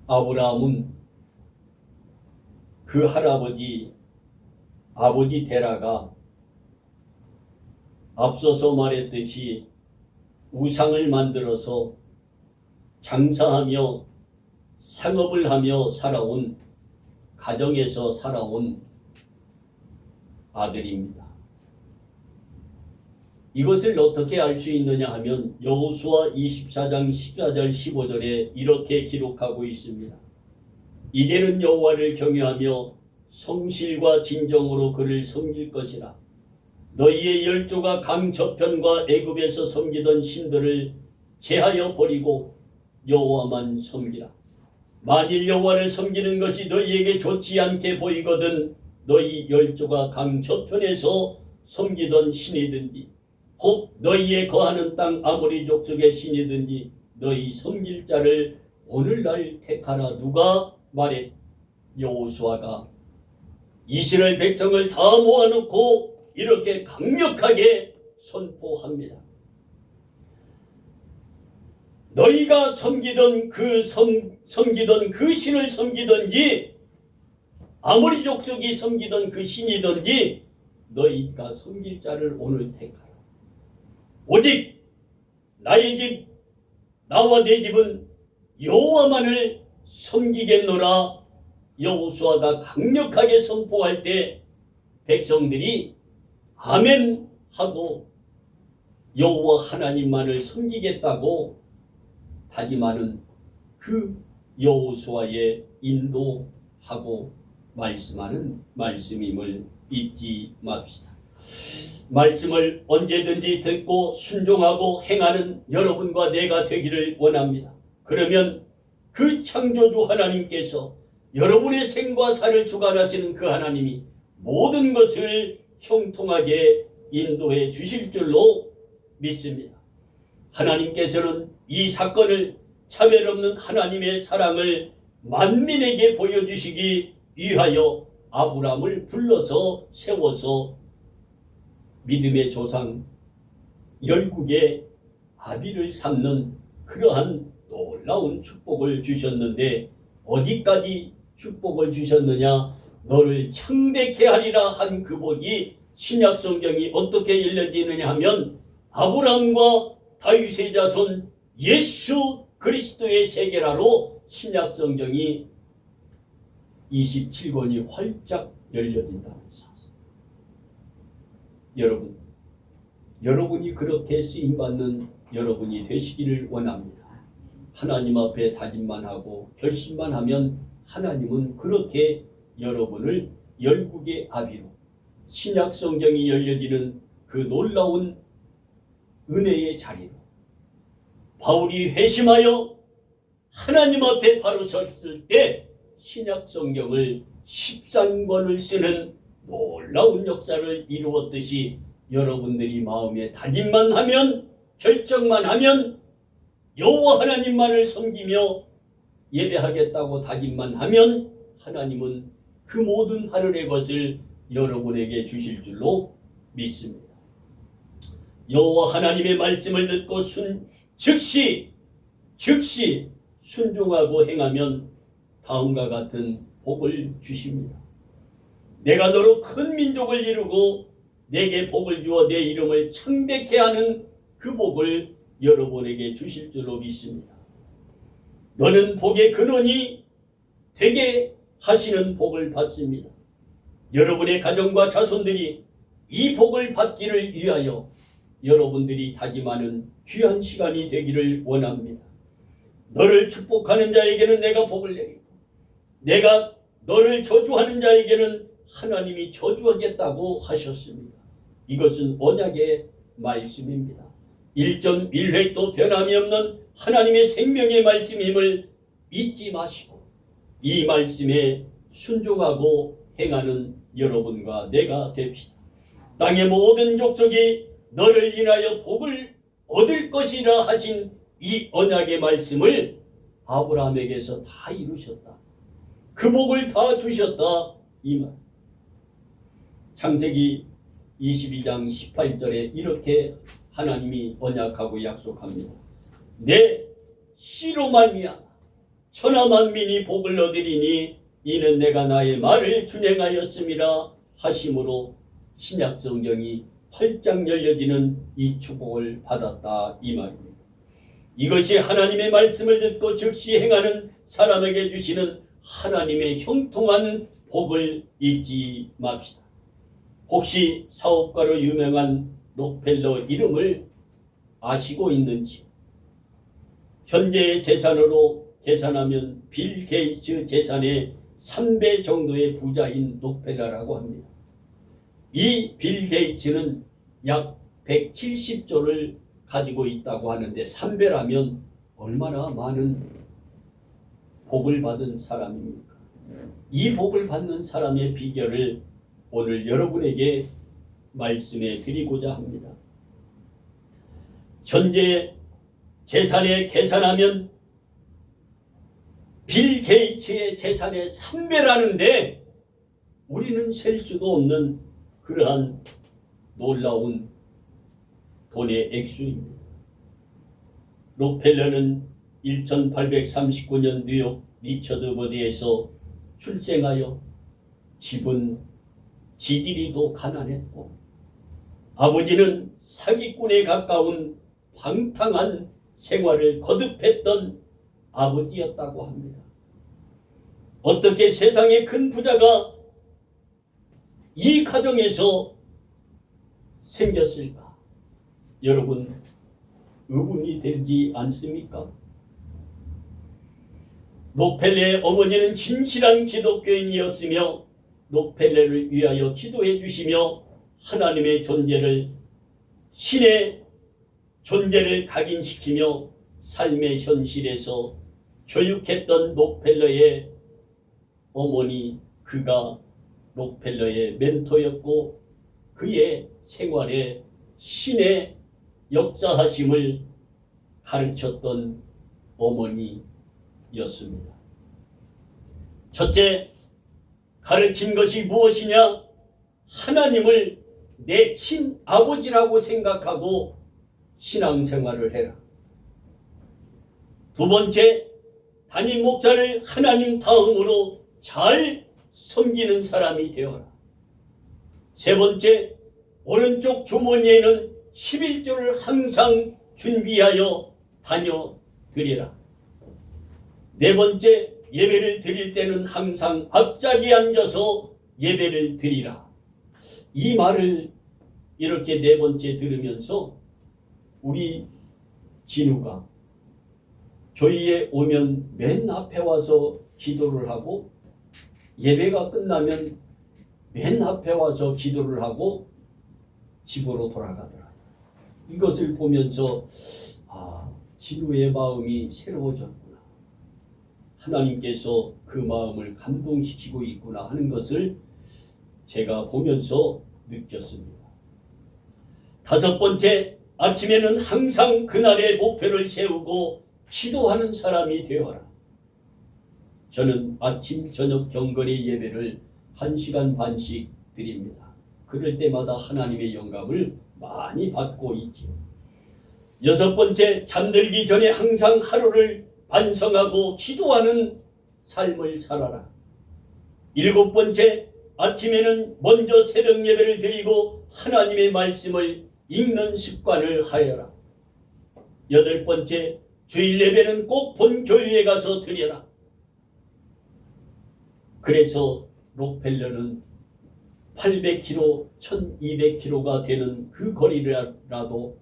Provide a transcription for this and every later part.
아브라함은 그 아버지 데라가 앞서서 말했듯이 우상을 만들어서 장사하며 상업을 하며 살아온 가정에서 살아온 아들입니다. 이것을 어떻게 알 수 있느냐 하면 여호수아 24장 14절 15절에 이렇게 기록하고 있습니다. 이제는 여호와를 경외하며 성실과 진정으로 그를 섬길 것이라. 너희의 열조가 강 저편과 애굽에서 섬기던 신들을 제하여 버리고 여호와만 섬기라. 만일 여호와를 섬기는 것이 너희에게 좋지 않게 보이거든 너희 열조가 강 저편에서 섬기던 신이든지 혹 너희의 거하는 땅 아모리 족속의 신이든지 너희 섬길 자를 오늘날 택하라. 누가 말해? 여호수아가 이스라엘 백성을 다 모아놓고 이렇게 강력하게 선포합니다. 너희가 섬기던 그 신을 섬기든지 아모리 족속이 섬기던 그 신이든지 너희가 섬길 자를 오늘 택하라. 오직 나의 집 나와 내 집은 여호와만을 섬기겠노라. 여호수아가 강력하게 선포할 때 백성들이 아멘 하고 여호와 하나님만을 섬기겠다고 다짐하는 그 여호수아의 인도하고 말씀하는 말씀임을 잊지 맙시다. 말씀을 언제든지 듣고 순종하고 행하는 여러분과 내가 되기를 원합니다. 그러면 그 창조주 하나님께서 여러분의 생과 사를 주관하시는 그 하나님이 모든 것을 형통하게 인도해 주실 줄로 믿습니다. 하나님께서는 이 사건을 차별 없는 하나님의 사랑을 만민에게 보여주시기 위하여 아브라함을 불러서 세워서 믿음의 조상 열국의 아비를 삼는 그러한 놀라운 축복을 주셨는데 어디까지 축복을 주셨느냐? 너를 창대케 하리라 한 그 복이 신약 성경이 어떻게 일러지느냐 하면 아브라함과 다윗의 자손 예수 그리스도의 세계라로 신약 성경이 27권이 활짝 열려진다면서. 여러분이 그렇게 쓰임받는 여러분이 되시기를 원합니다. 하나님 앞에 다짐만 하고 결심만 하면 하나님은 그렇게 여러분을 열국의 아비로 신약 성경이 열려지는 그 놀라운 은혜의 자리로 바울이 회심하여 하나님 앞에 바로 섰을 때 신약 성경을 13권을 쓰는 놀라운 역사를 이루었듯이 여러분들이 마음에 다짐만 하면 결정만 하면 여호와 하나님만을 섬기며 예배하겠다고 다짐만 하면 하나님은 그 모든 하늘의 것을 여러분에게 주실 줄로 믿습니다. 여호와 하나님의 말씀을 듣고 즉시 순종하고 행하면 다음과 같은 복을 주십니다. 내가 너로 큰 민족을 이루고 내게 복을 주어 내 이름을 창대케 하는 그 복을 여러분에게 주실 줄로 믿습니다. 너는 복의 근원이 되게 하시는 복을 받습니다. 여러분의 가정과 자손들이 이 복을 받기를 위하여 여러분들이 다짐하는 귀한 시간이 되기를 원합니다. 너를 축복하는 자에게는 내가 복을 내리고 내가 너를 저주하는 자에게는 하나님이 저주하겠다고 하셨습니다. 이것은 언약의 말씀입니다. 1.1획도 변함이 없는 하나님의 생명의 말씀임을 잊지 마시고 이 말씀에 순종하고 행하는 여러분과 내가 됩시다. 땅의 모든 족속이 너를 인하여 복을 얻을 것이라 하신 이 언약의 말씀을 아브라함에게서 다 이루셨다. 그 복을 다 주셨다. 이 말. 창세기 22장 18절에 이렇게 하나님이 언약하고 약속합니다. 내 씨로 말미암아 천하 만민이 복을 얻으리니 이는 내가 나의 말을 준행하였음이라 하심으로 신약 성경이 활짝 열려지는 이 축복을 받았다 이 말입니다. 이것이 하나님의 말씀을 듣고 즉시 행하는 사람에게 주시는 하나님의 형통한 복을 잊지 맙시다. 혹시 사업가로 유명한 록펠러 이름을 아시고 있는지? 현재의 재산으로 계산하면 빌 게이츠 재산의 3배 정도의 부자인 록펠러라고 합니다. 이 빌 게이츠는 약 170조를 가지고 있다고 하는데 3배라면 얼마나 많은 복을 받은 사람입니까? 이 복을 받는 사람의 비결을 오늘 여러분에게 말씀해 드리고자 합니다. 현재 재산에 계산하면 빌 게이츠의 재산의 3배라는데 우리는 셀 수도 없는 그러한 놀라운 돈의 액수입니다. 록펠러는 1839년 뉴욕 리처드 버디에서 출생하여 집은 지디리도 가난했고 아버지는 사기꾼에 가까운 방탕한 생활을 거듭했던 아버지였다고 합니다. 어떻게 세상의 큰 부자가 이 가정에서 생겼을까? 여러분 의문이 들지 않습니까? 록펠러의 어머니는 진실한 기독교인이었으며 록펠러를 위하여 기도해 주시며 하나님의 존재를 신의 존재를 각인시키며 삶의 현실에서 교육했던 록펠러의 어머니, 그가 록펠러의 멘토였고 그의 생활에 신의 역사하심을 가르쳤던 어머니였습니다. 첫째, 가르친 것이 무엇이냐? 하나님을 내 친아버지라고 생각하고 신앙생활을 해라. 두 번째, 담임 목자를 하나님 다음으로 잘 섬기는 사람이 되어라. 세 번째, 오른쪽 주머니에는 11조를 항상 준비하여 다녀드리라. 네 번째, 예배를 드릴 때는 항상 앞자리에 앉아서 예배를 드리라. 이 말을 이렇게 네 번째 들으면서 우리 진우가 교회에 오면 맨 앞에 와서 기도를 하고 예배가 끝나면 맨 앞에 와서 기도를 하고 집으로 돌아가더라. 이것을 보면서 진우의 마음이 새로워졌구나. 하나님께서 그 마음을 감동시키고 있구나 하는 것을 제가 보면서 느꼈습니다. 다섯 번째, 아침에는 항상 그날의 목표를 세우고 기도하는 사람이 되어라. 저는 아침, 저녁 경건의 예배를 1시간 반씩 드립니다. 그럴 때마다 하나님의 영감을 많이 받고 있지요. 여섯 번째, 잠들기 전에 항상 하루를 반성하고 기도하는 삶을 살아라. 일곱 번째, 아침에는 먼저 새벽 예배를 드리고 하나님의 말씀을 읽는 습관을 하여라. 여덟 번째, 주일 예배는 꼭 본교회에 가서 드려라. 그래서 록펠러는 800km, 1200km가 되는 그 거리라도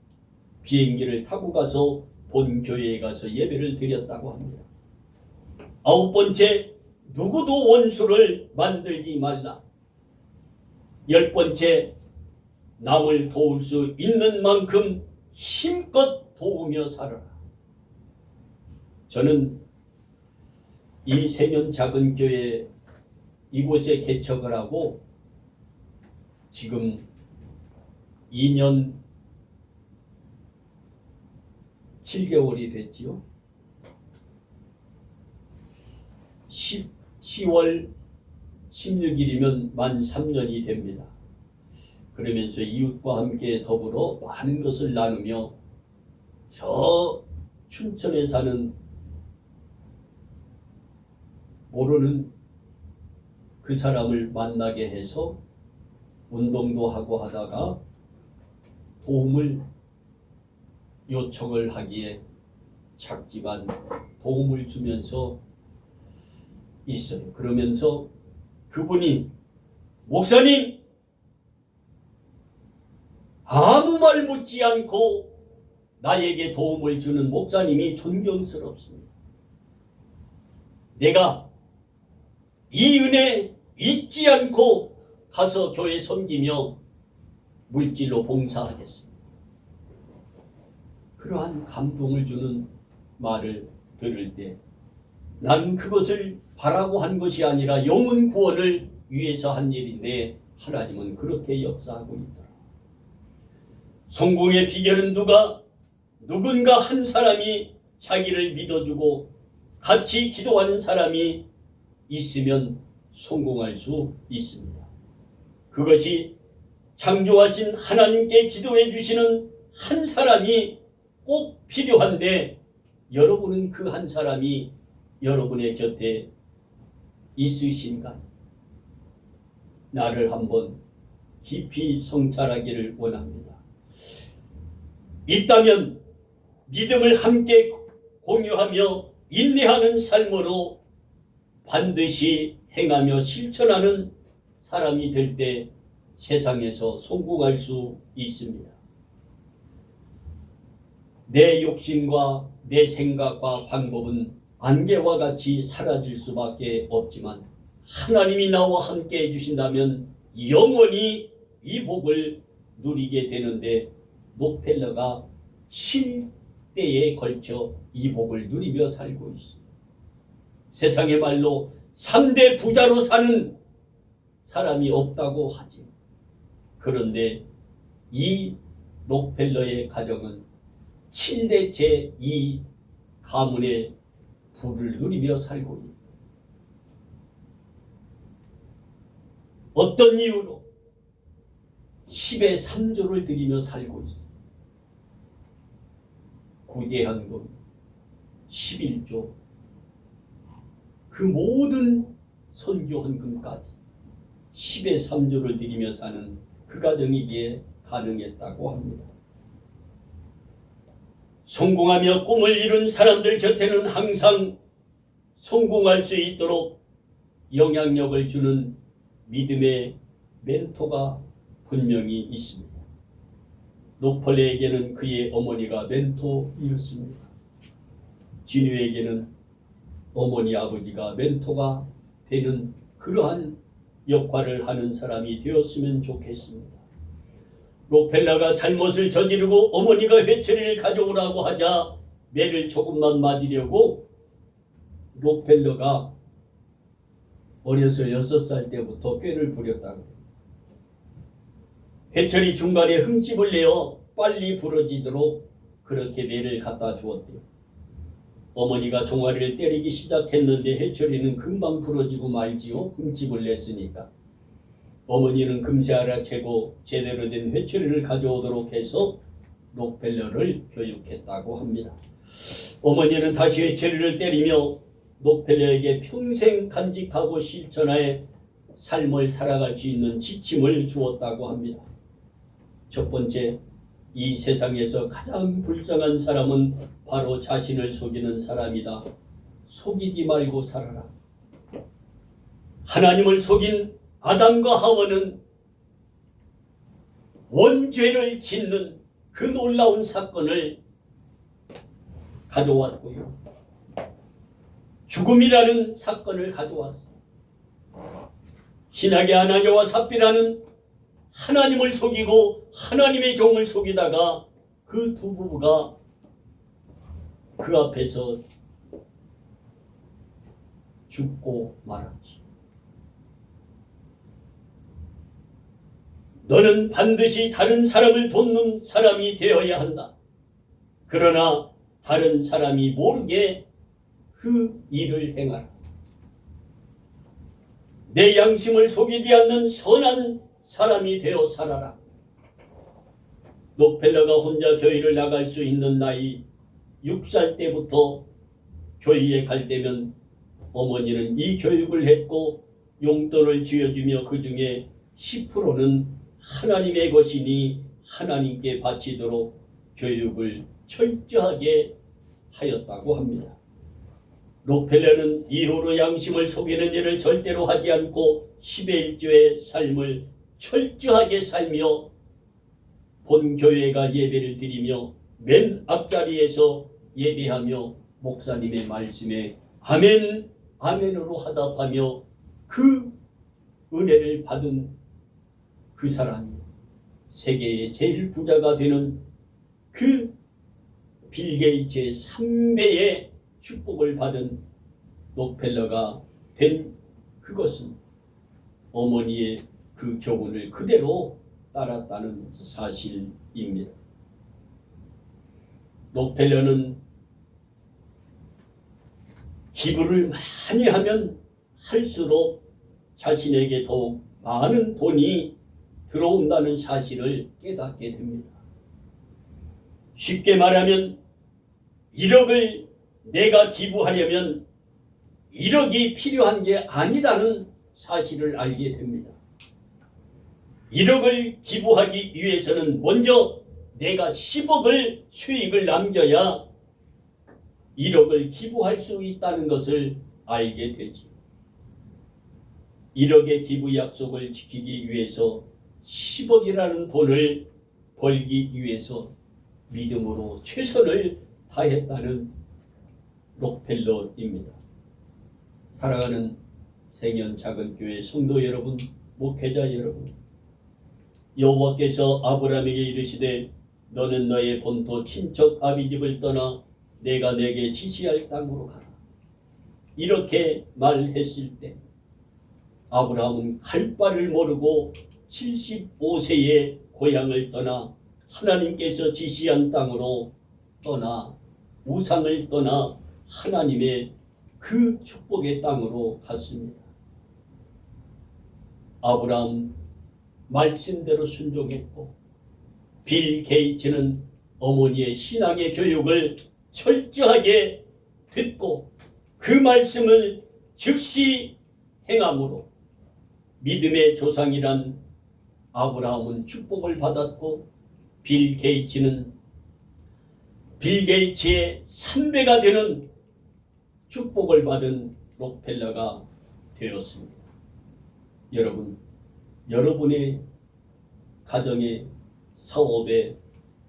비행기를 타고 가서 본교회에 가서 예배를 드렸다고 합니다. 아홉 번째, 누구도 원수를 만들지 말라. 열 번째, 남을 도울 수 있는 만큼 힘껏 도우며 살아라. 저는 이 세면 작은 교회 이곳에 개척을 하고 지금 2년 7개월이 됐지요. 10월 16일이면 만 3년이 됩니다. 그러면서 이웃과 함께 더불어 많은 것을 나누며 저 춘천에 사는 모르는 그 사람을 만나게 해서 운동도 하고 하다가 도움을 요청을 하기에 작지만 도움을 주면서 있어요. 그러면서 그분이 목사님 아무 말 묻지 않고 나에게 도움을 주는 목사님이 존경스럽습니다. 내가 이 은혜 잊지 않고 가서 교회 섬기며 물질로 봉사하겠습니다. 그러한 감동을 주는 말을 들을 때 난 그것을 바라고 한 것이 아니라 영혼 구원을 위해서 한 일인데 하나님은 그렇게 역사하고 있더라. 성공의 비결은 누군가 한 사람이 자기를 믿어주고 같이 기도하는 사람이 있으면 성공할 수 있습니다. 그것이 창조하신 하나님께 기도해 주시는 한 사람이 꼭 필요한데 여러분은 그 한 사람이 여러분의 곁에 있으신가? 나를 한번 깊이 성찰하기를 원합니다. 있다면 믿음을 함께 공유하며 인내하는 삶으로 반드시 행하며 실천하는 사람이 될 때 세상에서 성공할 수 있습니다. 내 욕심과 내 생각과 방법은 안개와 같이 사라질 수밖에 없지만 하나님이 나와 함께 해주신다면 영원히 이 복을 누리게 되는데 록펠러가 7대에 걸쳐 이 복을 누리며 살고 있습니다. 세상의 말로 3대 부자로 사는 사람이 없다고 하지. 그런데 이 록펠러의 가정은 7대 제2 가문의 부를 누리며 살고 있다. 어떤 이유로 10의 3조를 드리며 살고 있어. 구제헌금 11조, 그 모든 선교헌금까지 10의 3조를 드리며 사는 그 가정이기에 가능했다고 합니다. 성공하며 꿈을 이룬 사람들 곁에는 항상 성공할 수 있도록 영향력을 주는 믿음의 멘토가 분명히 있습니다. 록펠러에게는 그의 어머니가 멘토이었습니다. 진유에게는 어머니 아버지가 멘토가 되는 그러한 역할을 하는 사람이 되었으면 좋겠습니다. 록펠러가 잘못을 저지르고 어머니가 회초리를 가져오라고 하자 매를 조금만 맞으려고 록펠러가 어려서 6살 때부터 꾀를 부렸다고. 회초리 중간에 흠집을 내어 빨리 부러지도록 그렇게 매를 갖다 주었대요. 어머니가 종아리를 때리기 시작했는데 회초리는 금방 부러지고 말지요. 흠집을 냈으니까. 어머니는 금세 알아채고 제대로 된 회초리를 가져오도록 해서 록펠러를 교육했다고 합니다. 어머니는 다시 회초리를 때리며 록펠러에게 평생 간직하고 실천하에 삶을 살아갈 수 있는 지침을 주었다고 합니다. 첫 번째, 이 세상에서 가장 불쌍한 사람은 바로 자신을 속이는 사람이다. 속이지 말고 살아라. 하나님을 속인 아담과 하와는 원죄를 짓는 그 놀라운 사건을 가져왔고요. 죽음이라는 사건을 가져왔어요. 신약의 아나니아와 삽비라는 하나님을 속이고 하나님의 종을 속이다가 그 두 부부가 그 앞에서 죽고 말았지. 너는 반드시 다른 사람을 돕는 사람이 되어야 한다. 그러나 다른 사람이 모르게 그 일을 행하라. 내 양심을 속이지 않는 선한 사람이 되어 살아라. 록펠러가 혼자 교회를 나갈 수 있는 나이 6살 때부터 교회에 갈 때면 어머니는 이 교육을 했고 용돈을 쥐어주며 그 중에 10%는 하나님의 것이니 하나님께 바치도록 교육을 철저하게 하였다고 합니다. 록펠러는 이후로 양심을 속이는 일을 절대로 하지 않고 10의 1조의 삶을 철저하게 살며 본 교회가 예배를 드리며 맨 앞자리에서 예배하며 목사님의 말씀에 아멘, 아멘으로 하답하며 그 은혜를 받은 그 사람이 세계의 제일 부자가 되는 그 빌 게이츠의 3배의 축복을 받은 록펠러가 된 그것은 어머니의 그 교훈을 그대로 따랐다는 사실입니다. 록펠러는 기부를 많이 하면 할수록 자신에게 더욱 많은 돈이 들어온다는 사실을 깨닫게 됩니다. 쉽게 말하면 1억을 내가 기부하려면 1억이 필요한 게 아니다는 사실을 알게 됩니다. 1억을 기부하기 위해서는 먼저 내가 10억을 수익을 남겨야 1억을 기부할 수 있다는 것을 알게 되지. 1억의 기부 약속을 지키기 위해서 10억이라는 돈을 벌기 위해서 믿음으로 최선을 다했다는 록펠러입니다. 사랑하는 생연 작은 교회 성도 여러분, 목회자 여러분, 여호와께서 아브라함에게 이르시되 너는 너의 본토 친척 아비집을 떠나 내가 내게 지시할 땅으로 가라. 이렇게 말했을 때 아브라함은 갈 바를 모르고 75세에 고향을 떠나 하나님께서 지시한 땅으로 떠나 우상을 떠나 하나님의 그 축복의 땅으로 갔습니다. 아브라함 말씀대로 순종했고 빌 게이츠는 어머니의 신앙의 교육을 철저하게 듣고 그 말씀을 즉시 행함으로 믿음의 조상이란 아브라함은 축복을 받았고 빌 게이츠의 3배가 되는 축복을 받은 록펠러가 되었습니다. 여러분, 여러분의 가정에, 사업에,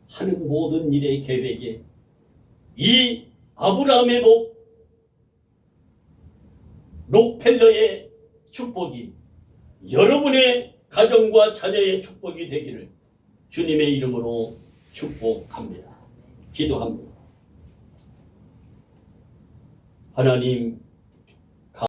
하는 모든 일의 계획에 이 아브라함의 복, 록펠러의 축복이 여러분의 가정과 자녀의 축복이 되기를 주님의 이름으로 축복합니다. 기도합니다. 하나님,